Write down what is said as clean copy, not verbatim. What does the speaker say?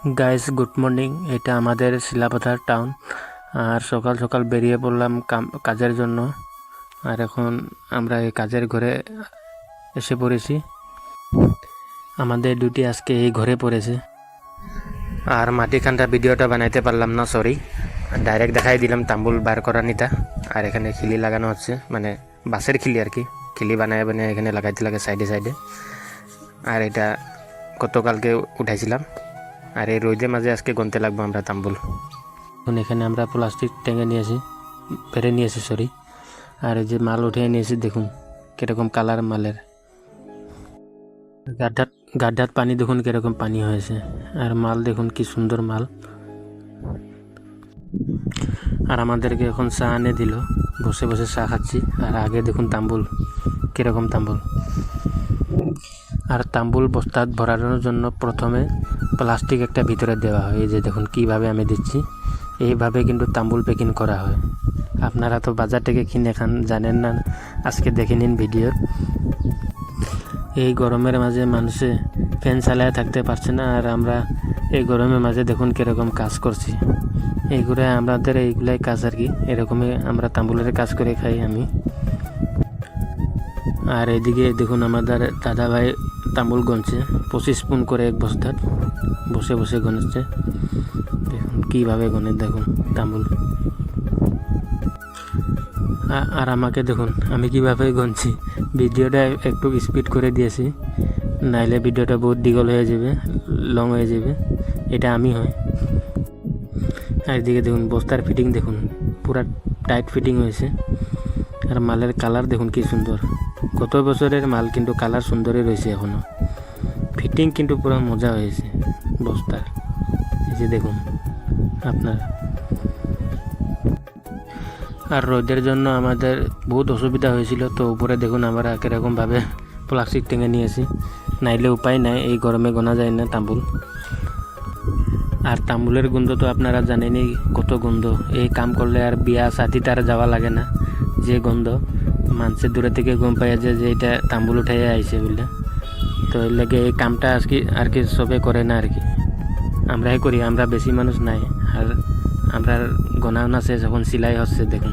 Guys good morning. এটা আমাদের শিলাপথার town. আর সকাল সকাল বেরিয়ে পড়লাম কাজের জন্য। আর এখন আমরা এই কাজের ঘরে এসে পড়েছি। আমাদের ডিউটি আজকে এই ঘরে পড়েছে। আর মাটিখানটা ভিডিওটা বানাইতে পারলাম না, সরি। ডাইরেক্ট দেখাই দিলাম তাম্বুল বার করা নিতা। আর এখানে খিলি লাগানো হচ্ছে, মানে বাঁশের খিলি আর কি। খিলি বানায় এখানে লাগাইতে লাগে সাইডে সাইডে। আর এটা গতকালকে উঠাইছিলাম। আর এই রোদের মাঝে আজকে গনতে লাগবো আমরা তাম্বুল। এখন এখানে আমরা প্লাস্টিক টেঙে নিয়েছি, পেরে নিয়েছি সরি। আর এই যে মাল উঠিয়ে নিয়েছি, দেখুন কীরকম কালার মালের। গাড্ডার পানি দেখুন কীরকম পানি হয়েছে। আর মাল দেখুন কি সুন্দর মাল। আর আমাদেরকে এখন চা এনে দিল, বসে বসে চা খাচ্ছি। আর আগে দেখুন তাম্বুল, কীরকম তাম্বুল। আর তাম্বুল বস্তাত ভরানোর জন্য প্রথমে প্লাস্টিক একটা ভিতরে দেওয়া হয়। এই যে দেখুন কিভাবে আমি দিচ্ছি, এইভাবে কিন্তু তাম্বুল প্যাকিং করা হয়। আপনারা তো বাজার থেকে কিনে খান, জানেন না, আজকে দেখে নিন ভিডিও। এই গরমের মাঝে মানুষে ফ্যান চালায় থাকতে পারছে না, আর আমরা এই গরমের মাঝে দেখুন কীরকম কাজ করছি। এইগুলাই কাজ আর কি। এরকমই আমরা তাম্বুলের কাজ করে খাই আমি। আর এদিকে দেখুন আমাদের দাদা ভাই তাম্বুল গনছে 25 পুন করে এক বস্তার, বসে বসে গনেছে। দেখুন কীভাবে গনে, দেখুন তাম্বুল। আর আমাকে দেখুন আমি কিভাবে গনছি। ভিডিওটা একটু স্পিড করে দিয়েছি, নাইলে ভিডিওটা বহুত দীঘল হয়ে যাবে, লং হয়ে যাবে। এটা আমি হয়। আর এদিকে দেখুন বস্তার ফিটিং দেখুন, পুরা টাইট ফিটিং হয়েছে। আর মালের কালার দেখুন কি সুন্দর। গত বছরের মাল কিন্তু কালার সুন্দরই রয়েছে এখনও। ফিটিং কিন্তু পুরো মজা হয়েছে বস্তার। এই যে দেখুন আপনার। আর রোদের জন্য আমাদের বহুত অসুবিধা হয়েছিল, তো উপরে দেখুন আমরা কীরকমভাবে প্লাস্টিক টেঙে নিয়েছি, নাইলে উপায় নাই, এই গরমে গোনা যায় না তাম্বুল। আর তাম্বুলের গন্ধ তো আপনারা জানেনই কত গন্ধ। এই কাম করলে আর বিয়া সাথী তার যাওয়া লাগে না। যে গন্ধ, মানুষের দূরে থেকে গম পাইয়া যে এটা তাম্বুল উঠাইয়া আইছে বলে। তো এর লাগে এই কামটা আর কি সবে করে না আর কি, আমরাই করি। আমরা বেশি মানুষ নাই। আর আমরা গনাও না শেষ, যখন সিলাই হচ্ছে দেখুন।